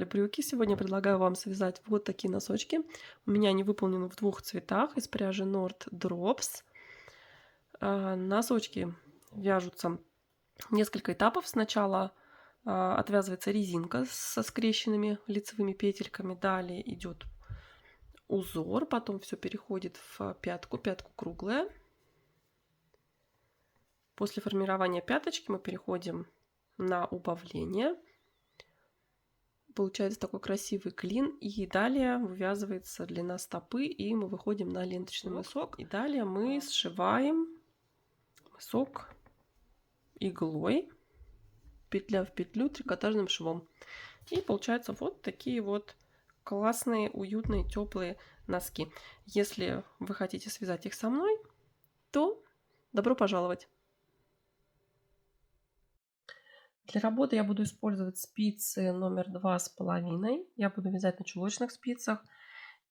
Брюки. Сегодня предлагаю вам связать вот такие носочки. У меня они выполнены в двух цветах из пряжи Nord Drops. Носочки вяжутся несколько этапов. Сначала отвязывается резинка со скрещенными лицевыми петельками. Далее идет узор, потом все переходит в пятку. Пятку круглая. После формирования пяточки мы переходим на убавление. Получается такой красивый клин. И далее вывязывается длина стопы, и мы выходим на ленточный мысок. И далее мы сшиваем мысок иглой, петля в петлю, трикотажным швом. И получается вот такие вот классные, уютные, теплые носки. Если вы хотите связать их со мной, то добро пожаловать! Для работы я буду использовать спицы номер 2,5. Я буду вязать на чулочных спицах.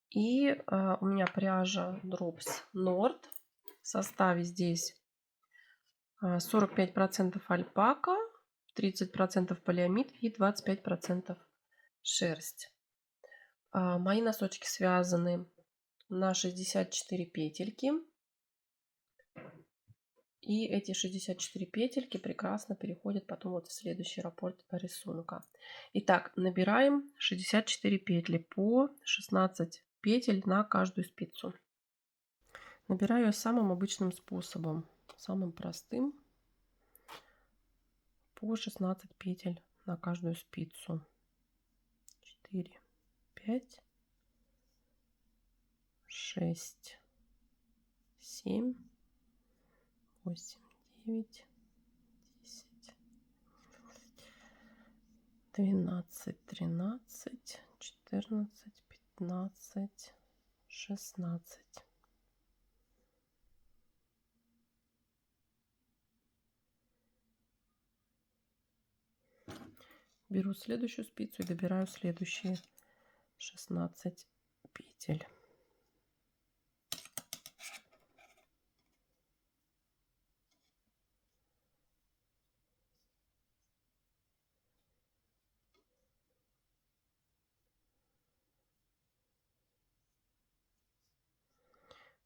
И у меня пряжа Drops Nord. В составе здесь 45% альпака, 30% полиамид и 25% шерсть. Мои носочки связаны на 64 петельки. И эти 64 петельки прекрасно переходят потом вот в следующий раппорт рисунка. Итак, набираем 64 петли по 16 петель на каждую спицу. Набираю я самым обычным способом, самым простым, по 16 петель на каждую спицу. 4, 5, 6, 7, 8, 9, 10, 12, 13, 14, 15, 16. Беру следующую спицу и добираю следующие 16 петель.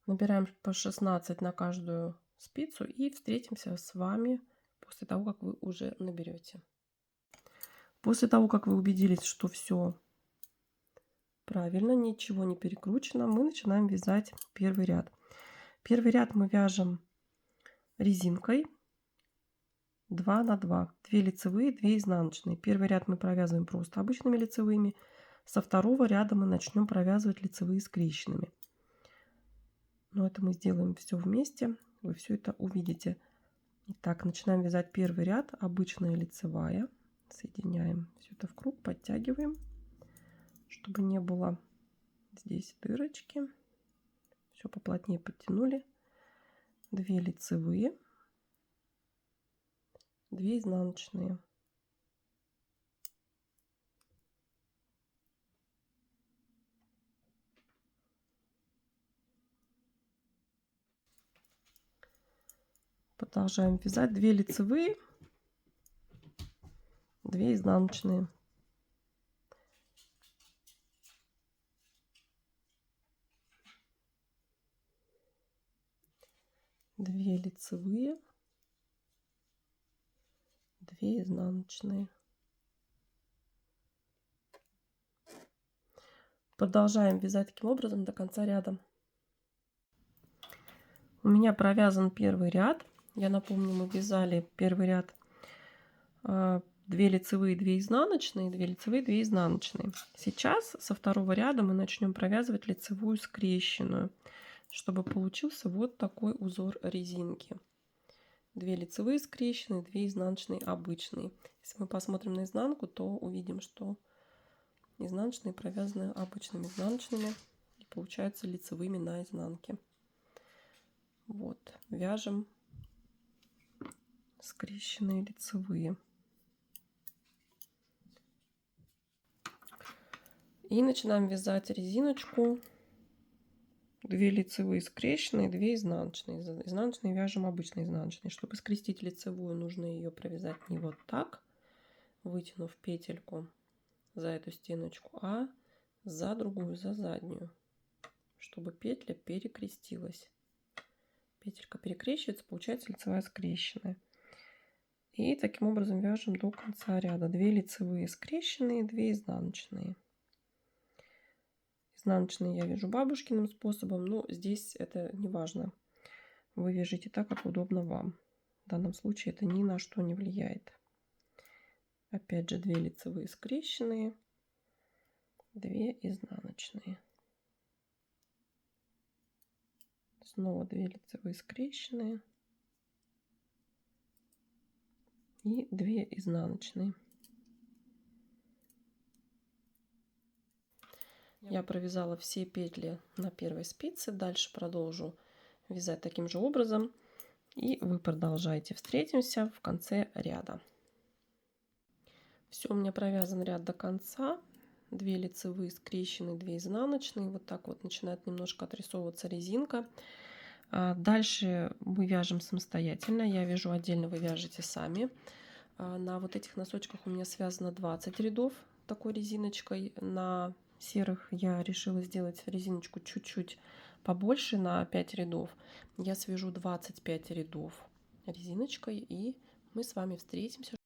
Набираем по 16 на каждую спицу и встретимся с вами после того, как вы уже наберете. После того, как вы убедились, что все правильно, ничего не перекручено, мы начинаем вязать первый ряд. Первый ряд мы вяжем резинкой 2 на 2, 2 лицевые, 2 изнаночные. Первый ряд мы провязываем просто обычными лицевыми. Со второго ряда мы начнем провязывать лицевые скрещенными. Но это мы сделаем все вместе. Вы все это увидите. Итак, начинаем вязать первый ряд. Обычная лицевая. Соединяем все это в круг, подтягиваем, чтобы не было здесь дырочки. Все поплотнее подтянули. 2 лицевые, 2 изнаночные. Продолжаем вязать 2 лицевые, 2 изнаночные. 2 лицевые, 2 изнаночные. Продолжаем вязать таким образом до конца ряда. У меня провязан первый ряд. Я напомню, мы вязали первый ряд 2 лицевые, 2 изнаночные, 2 лицевые, 2 изнаночные. Сейчас со второго ряда мы начнем провязывать лицевую скрещенную, чтобы получился вот такой узор резинки. 2 лицевые скрещенные, 2 изнаночные обычные. Если мы посмотрим на изнанку, то увидим, что изнаночные провязаны обычными изнаночными и получаются лицевыми на изнанке. Вот, вяжем скрещенные лицевые. И начинаем вязать резиночку. 2 лицевые скрещенные, 2 изнаночные. Изнаночные вяжем обычно изнаночные. Чтобы скрестить лицевую, нужно ее провязать не вот так, вытянув петельку за эту стеночку, а за другую, за заднюю, чтобы петля перекрестилась. Петелька перекрещивается, получается лицевая скрещенная. И таким образом вяжем до конца ряда. 2 лицевые скрещенные, 2 изнаночные. Изнаночные я вяжу бабушкиным способом, но здесь это не важно. Вы вяжите так, как удобно вам. В данном случае это ни на что не влияет. Опять же 2 лицевые скрещенные, 2 изнаночные. Снова 2 лицевые скрещенные и 2 изнаночные. Я провязала все петли на первой спице. Дальше продолжу вязать таким же образом. И вы продолжайте. Встретимся в конце ряда. Все, у меня провязан ряд до конца. 2 лицевые скрещенные, 2 изнаночные. Вот так вот начинает немножко отрисовываться резинка. Дальше мы вяжем самостоятельно. Я вяжу отдельно, вы вяжете сами. На вот этих носочках у меня связано 20 рядов такой резиночкой. На серых я решила сделать резиночку чуть-чуть побольше, на 5 рядов. Я свяжу 25 рядов резиночкой, и мы с вами встретимся.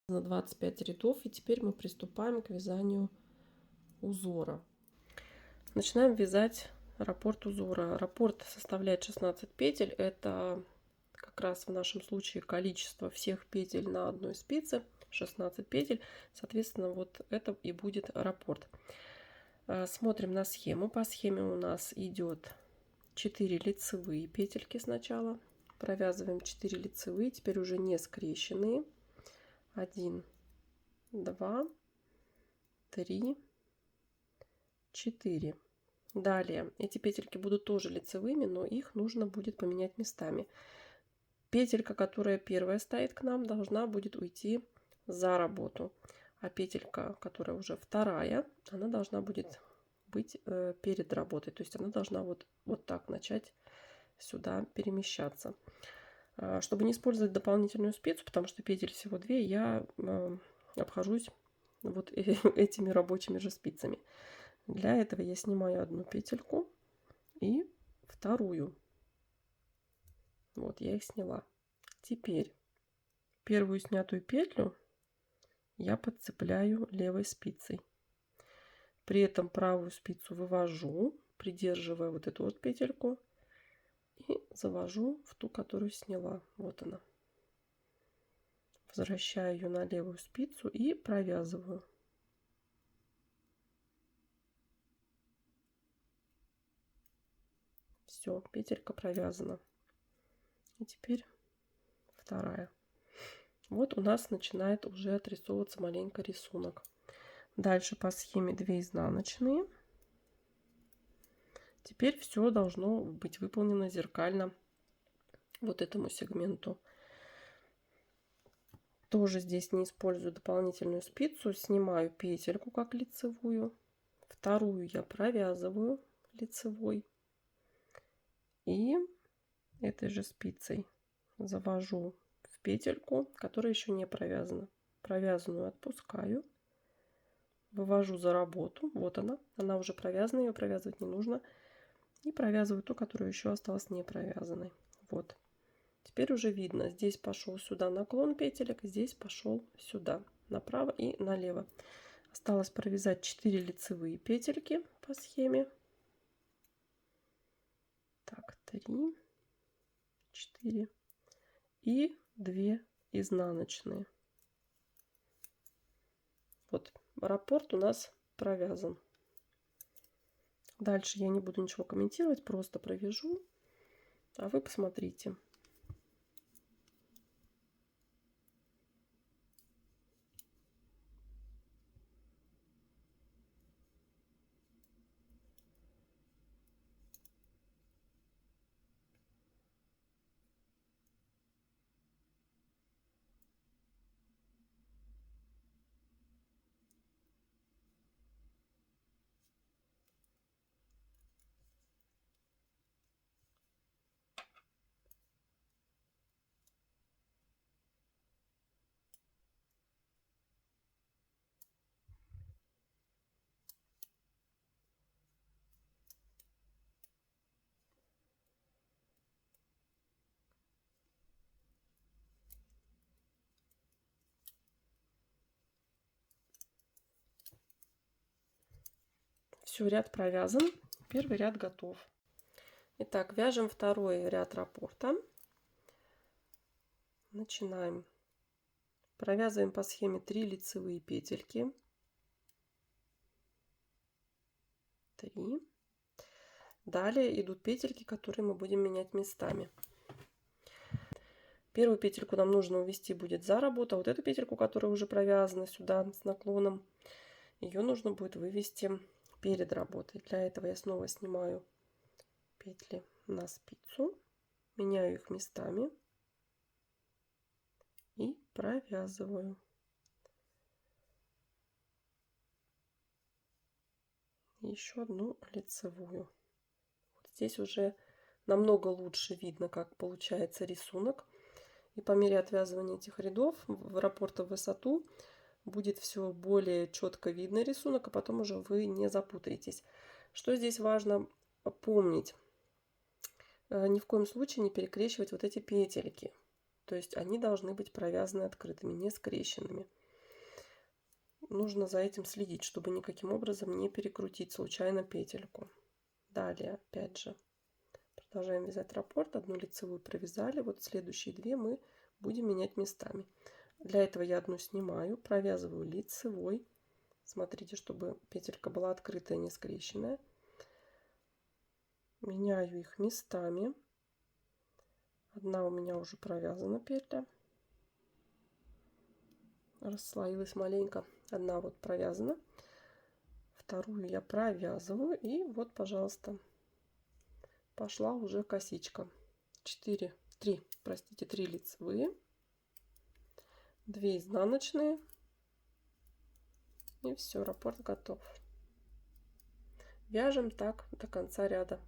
На 25 рядов, и теперь мы приступаем к вязанию узора. Начинаем вязать раппорт узора. Раппорт составляет 16 петель. Это как раз в нашем случае количество всех петель на одной спице. 16 петель. Соответственно, вот это и будет раппорт. Смотрим на схему. По схеме у нас идет 4 лицевые петельки сначала. Провязываем 4 лицевые, теперь уже не скрещенные. 1, 2, 3, 4. Далее эти петельки будут тоже лицевыми, но их нужно будет поменять местами. Петелька, которая первая стоит к нам, должна будет уйти за работу. А петелька, которая уже вторая, она должна будет быть перед работой. То есть она должна вот так начать сюда перемещаться. Чтобы не использовать дополнительную спицу, потому что петель всего 2, я обхожусь вот этими рабочими же спицами. Для этого я снимаю одну петельку и вторую. Вот я их сняла. Теперь первую снятую петлю я подцепляю левой спицей. При этом правую спицу вывожу, придерживая вот эту вот петельку, и завожу в ту, которую сняла. Вот она. Возвращаю ее на левую спицу и провязываю. Все, петелька провязана. И теперь вторая. Вот у нас начинает уже отрисовываться маленько рисунок. Дальше по схеме 2 изнаночные. Теперь все должно быть выполнено зеркально вот этому сегменту. Тоже здесь не использую дополнительную спицу. Снимаю петельку как лицевую. Вторую я провязываю лицевой. И этой же спицей завожу в петельку, которая еще не провязана. Провязанную отпускаю. Вывожу за работу. Вот она уже провязана, ее провязывать не нужно. И провязываю ту, которая еще осталась не провязанной. Вот. Теперь уже видно, здесь пошел сюда наклон петелек, здесь пошел сюда, направо и налево. Осталось провязать 4 лицевые петельки по схеме. Так, 3, 4 и 2 изнаночные. Вот, раппорт у нас провязан. Дальше я не буду ничего комментировать, просто провяжу, а вы посмотрите. Все, ряд провязан. Первый ряд готов. Итак, вяжем второй ряд раппорта. Начинаем. Провязываем по схеме 3 лицевые петельки. 3. Далее идут петельки, которые мы будем менять местами. Первую петельку нам нужно увести будет за работу, а вот эту петельку, которая уже провязана сюда с наклоном, ее нужно будет вывести перед работой. Для этого я снова снимаю петли на спицу, меняю их местами и провязываю. Еще одну лицевую. Вот здесь уже намного лучше видно, как получается рисунок. И по мере отвязывания этих рядов в раппорта в высоту будет все более четко видно рисунок, а потом уже вы не запутаетесь. Что здесь важно помнить? Ни в коем случае не перекрещивать вот эти петельки. То есть они должны быть провязаны открытыми, не скрещенными. Нужно за этим следить, чтобы никаким образом не перекрутить случайно петельку. Далее, опять же, продолжаем вязать раппорт. Одну лицевую провязали. Вот следующие две мы будем менять местами. Для этого я одну снимаю, провязываю лицевой. Смотрите, чтобы петелька была открытая, не скрещенная. Меняю их местами. Одна у меня уже провязана петля. Расслоилась маленько. Одна вот провязана. Вторую я провязываю. И вот, пожалуйста, пошла уже косичка. 3 лицевые. 2 изнаночные. И все, раппорт готов. Вяжем так до конца ряда.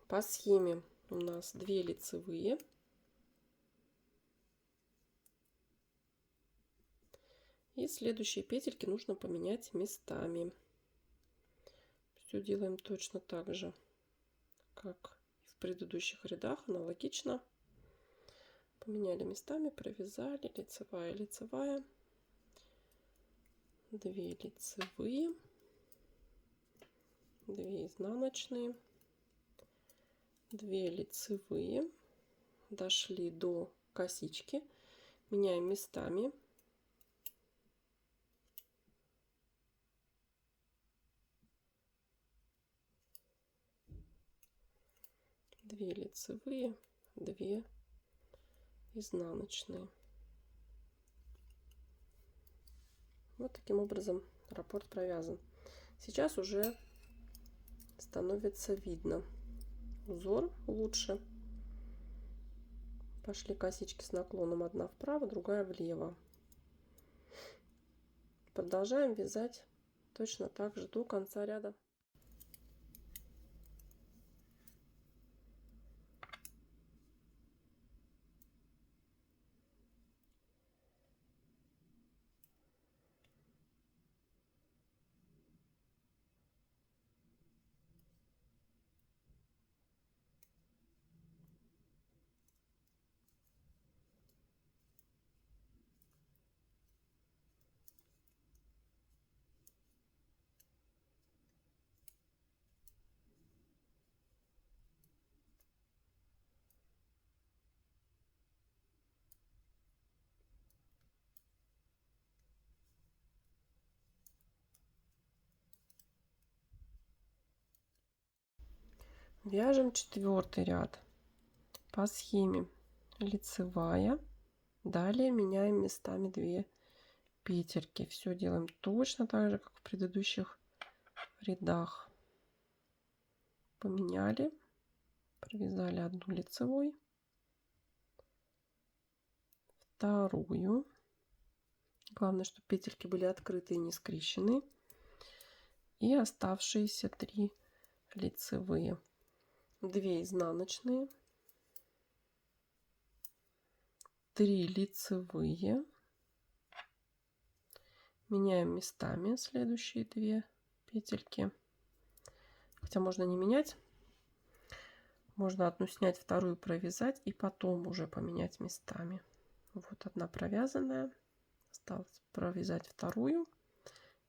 По схеме у нас 2 лицевые. И следующие петельки нужно поменять местами. Все делаем точно так же, как и в предыдущих рядах, аналогично. Поменяли местами, провязали, лицевая, лицевая. 2 лицевые, 2 изнаночные, 2 лицевые. Дошли до косички, меняем местами. 2 лицевые, 2 изнаночные. Вот таким образом раппорт провязан. Сейчас уже становится видно узор лучше. Пошли косички с наклоном, одна вправо, другая влево. Продолжаем вязать точно так же до конца ряда. Вяжем 4-й ряд по схеме лицевая. Далее меняем местами 2 петельки. Все делаем точно так же, как в предыдущих рядах. Поменяли, провязали одну лицевой, вторую. Главное, чтобы петельки были открыты и не скрещены. И оставшиеся 3 лицевые. 2 изнаночные, 3 лицевые. Меняем местами следующие 2 петельки. Хотя можно не менять. Можно одну снять, вторую провязать и потом уже поменять местами. Вот одна провязанная. Осталось провязать вторую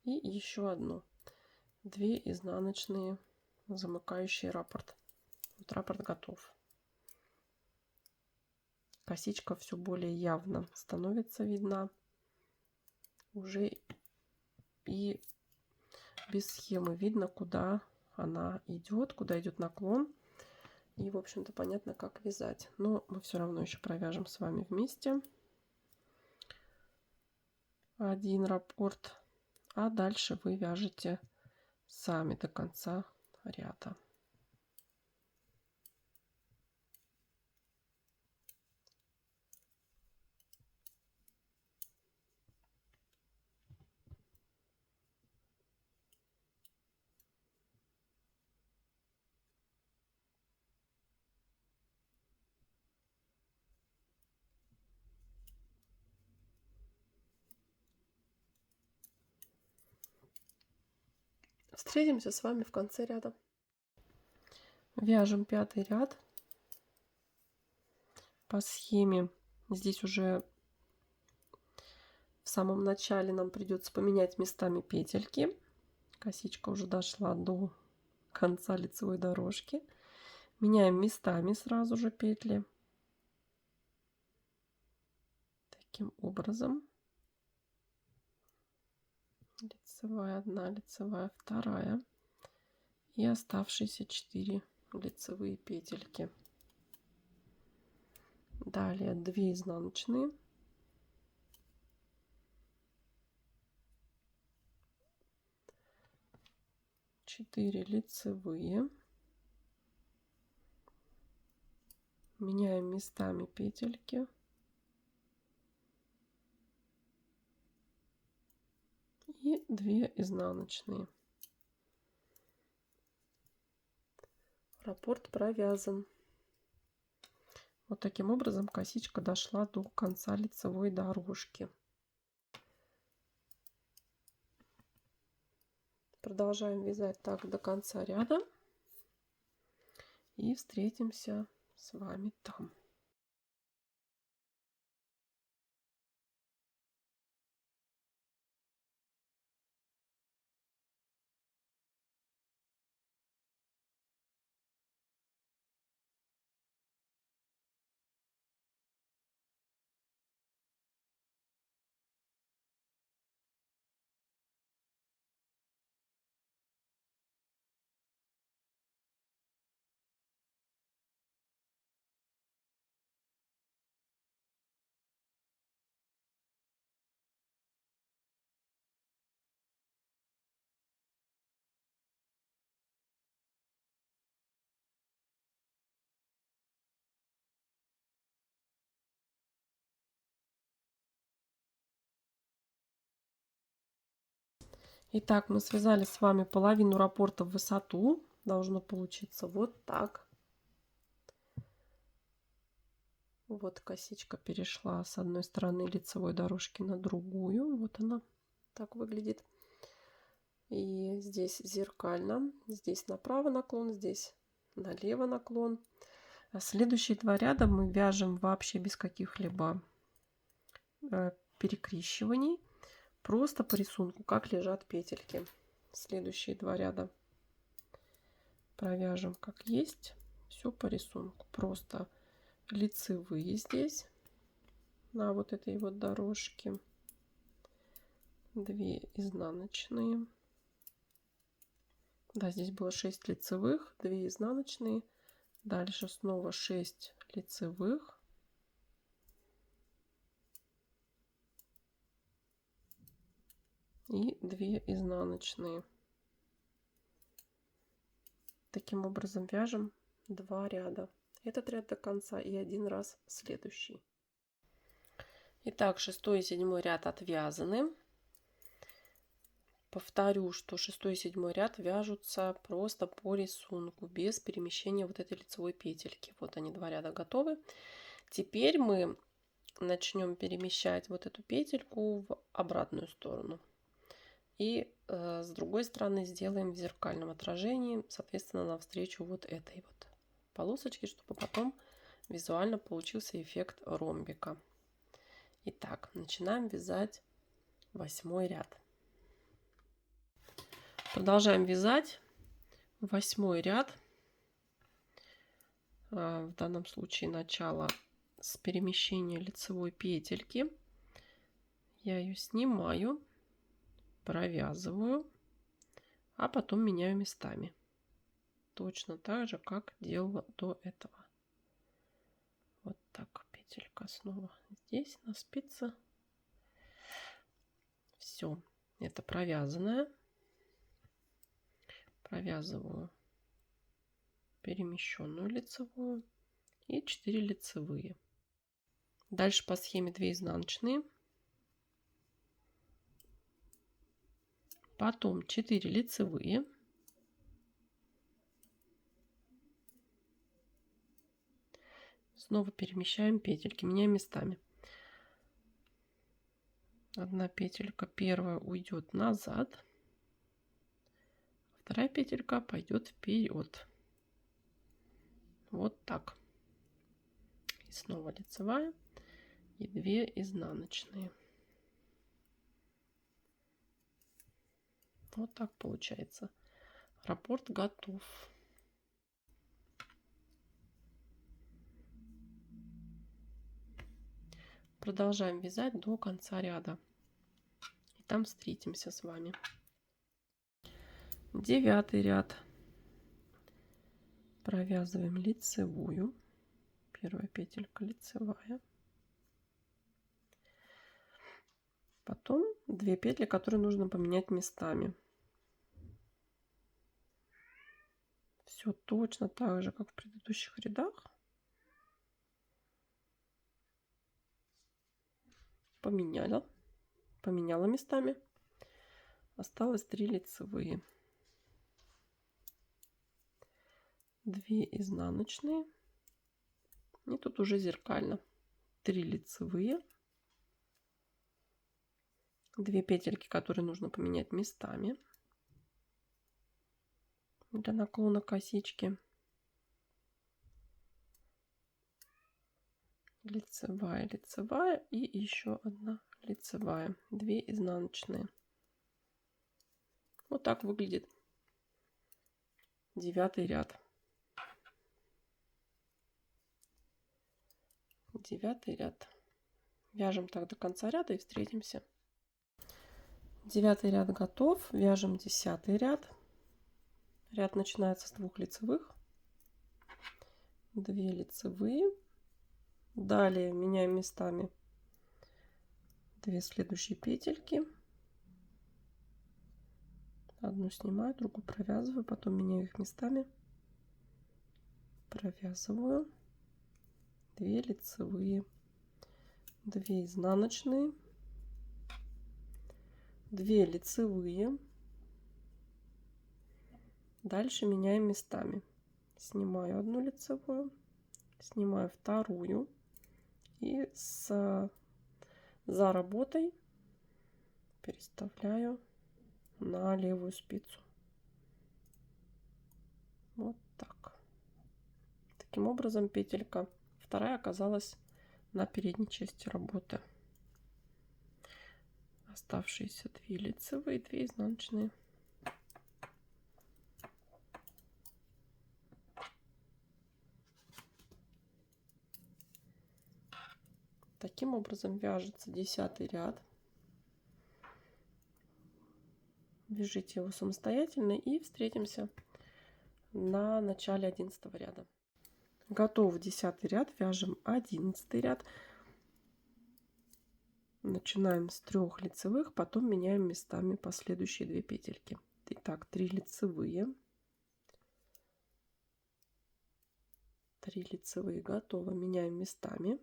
и еще одну. 2 изнаночные, замыкающие раппорт. Вот раппорт готов. Косичка все более явно становится видна. Уже и без схемы видно, куда она идет, куда идет наклон. И, в общем-то, понятно, как вязать. Но мы все равно еще провяжем с вами вместе один раппорт. А дальше вы вяжете сами до конца ряда. Встретимся с вами в конце ряда. Вяжем 5-й ряд по схеме. Здесь уже в самом начале нам придется поменять местами петельки. Косичка уже дошла до конца лицевой дорожки. Меняем местами сразу же петли. Таким образом. Лицевая 1, лицевая 2 и оставшиеся 4 лицевые петельки. Далее 2 изнаночные, 4 лицевые. Меняем местами петельки. И 2 изнаночные. Раппорт провязан. Вот таким образом косичка дошла до конца лицевой дорожки. Продолжаем вязать так до конца ряда. И встретимся с вами там. Итак, мы связали с вами половину раппорта в высоту. Должно получиться вот так. Вот косичка перешла с одной стороны лицевой дорожки на другую. Вот она так выглядит. И здесь зеркально. Здесь направо наклон, здесь налево наклон. А следующие два ряда мы вяжем вообще без каких-либо перекрещиваний. Просто по рисунку, как лежат петельки. Следующие два ряда провяжем как есть. Все по рисунку. Просто лицевые здесь на вот этой вот дорожке. 2 изнаночные. Да, здесь было 6 лицевых, 2 изнаночные. Дальше снова 6 лицевых. И 2 изнаночные. Таким образом вяжем 2 ряда. Этот ряд до конца и один раз следующий. Итак, 6 и 7 ряд отвязаны. Повторю, что 6 и 7 ряд вяжутся просто по рисунку, без перемещения вот этой лицевой петельки. Вот они, 2 ряда готовы. Теперь мы начнем перемещать вот эту петельку в обратную сторону. И с другой стороны сделаем в зеркальном отражении, соответственно, навстречу вот этой вот полосочке, чтобы потом визуально получился эффект ромбика. Итак, начинаем вязать 8 ряд. Продолжаем вязать 8 ряд. В данном случае начало с перемещения лицевой петельки. Я ее снимаю, провязываю, а потом меняю местами. Точно так же, как делала до этого. Вот так, петелька снова здесь на спице. Все, это провязанная. Провязываю перемещенную лицевую и 4 лицевые. Дальше по схеме 2 изнаночные. Потом 4 лицевые. Снова перемещаем петельки, меняем местами. Одна петелька первая уйдет назад, вторая петелька пойдет вперед. Вот так. И снова лицевая и 2 изнаночные. Вот так получается. Раппорт готов. Продолжаем вязать до конца ряда. И там встретимся с вами. 9 ряд. Провязываем лицевую. Первая петелька лицевая. Потом 2 петли, которые нужно поменять местами. Все точно так же, как в предыдущих рядах. Поменяла местами. Осталось 3 лицевые. 2 изнаночные. И тут уже зеркально. 3 лицевые. 2 петельки, которые нужно поменять местами для наклона косички. Лицевая, лицевая и еще одна лицевая. 2 изнаночные. Вот так выглядит 9 ряд. 9 ряд. Вяжем так до конца ряда и встретимся. 9 ряд готов. Вяжем 10 ряд. Ряд начинается с 2 лицевых. 2 лицевые. Далее меняем местами 2 следующие петельки. Одну снимаю, другую провязываю, потом меняю их местами. Провязываю 2 лицевые, 2 изнаночные, 2 лицевые, Дальше меняем местами. Снимаю одну лицевую, снимаю вторую и за работой переставляю на левую спицу. Вот так. Таким образом петелька вторая оказалась на передней части работы. Оставшиеся 2 лицевые, 2 изнаночные. Таким образом вяжется 10-й ряд. Вяжите его самостоятельно и встретимся на начале 11-го ряда. Готов 10-й ряд, вяжем 11-й ряд. Начинаем с 3 лицевых, потом меняем местами последующие 2 петельки. Итак, 3 лицевые. 3 лицевые готово, меняем местами.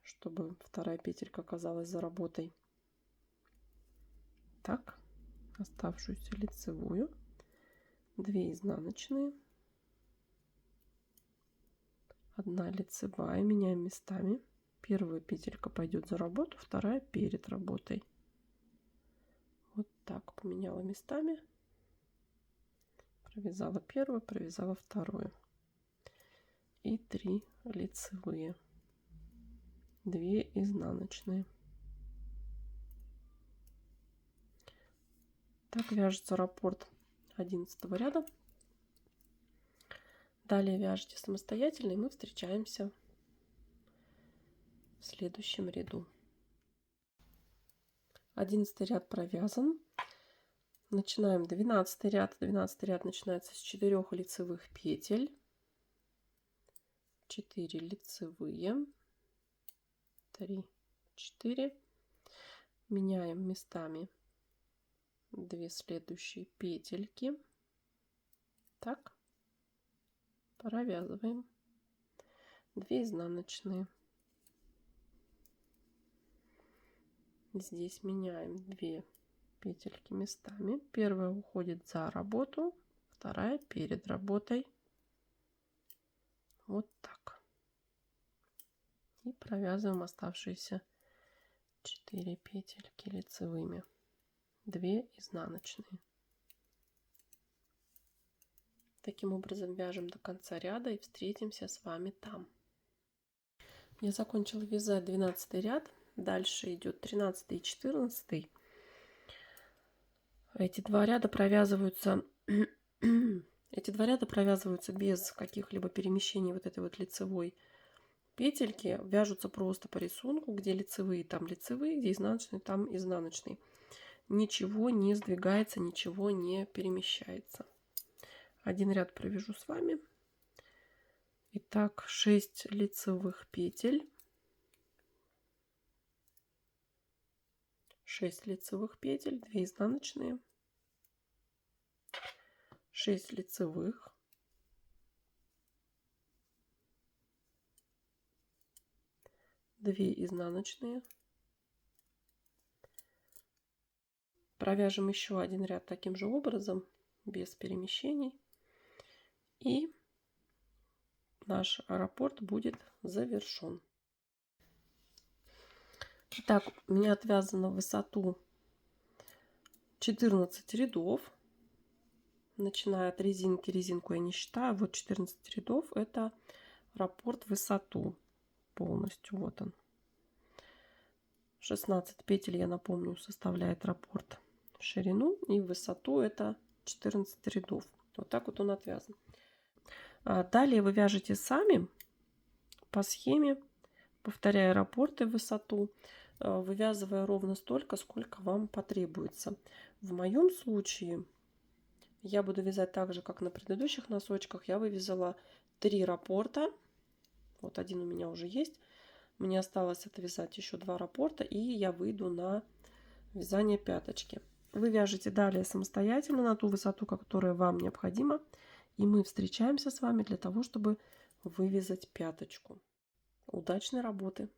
Чтобы вторая петелька оказалась за работой. Так, оставшуюся лицевую, 2 изнаночные, 1 лицевая, меняем местами. Первая петелька пойдет за работу, вторая перед работой. Вот так поменяла местами, провязала первую, провязала вторую и 3 лицевые, 2 изнаночные. Так вяжется раппорт 11-го ряда. Далее вяжите самостоятельно, и мы встречаемся в следующем ряду. 11-й ряд провязан. Начинаем 12-й ряд. 12-й ряд начинается с 4 лицевых петель. 4 лицевые. 3, 4. Меняем местами 2 следующие петельки. Так. Провязываем 2 изнаночные. Здесь меняем 2 петельки местами. Первая уходит за работу, вторая перед работой. Вот так. И провязываем оставшиеся 4 петельки лицевыми, 2 изнаночные. Таким образом вяжем до конца ряда и встретимся с вами там. Я закончила вязать 12 ряд. Дальше идет 13 и 14. Эти два ряда провязываются без каких-либо перемещений вот этой вот лицевой петельки. Вяжутся просто по рисунку, где лицевые, там лицевые, где изнаночные, там изнаночные. Ничего не сдвигается, ничего не перемещается. Один ряд провяжу с вами. Итак, 6 лицевых петель. 6 лицевых петель, 2 изнаночные. 6 лицевых. 2 изнаночные. Провяжем еще один ряд таким же образом, без перемещений. И наш раппорт будет завершен. Итак, у меня отвязано в высоту 14 рядов. Начиная от резинки, резинку я не считаю. Вот 14 рядов, это раппорт в высоту полностью. Вот он. 16 петель, я напомню, составляет раппорт в ширину. И в высоту это 14 рядов. Вот так вот он отвязан. Далее вы вяжете сами по схеме, повторяя раппорты в высоту, вывязывая ровно столько, сколько вам потребуется. В моем случае я буду вязать так же, как на предыдущих носочках. Я вывязала 3 раппорта. Вот один у меня уже есть. Мне осталось отвязать еще 2 раппорта, и я выйду на вязание пяточки. Вы вяжете далее самостоятельно на ту высоту, которая вам необходима. И мы встречаемся с вами для того, чтобы вывязать пяточку. Удачной работы!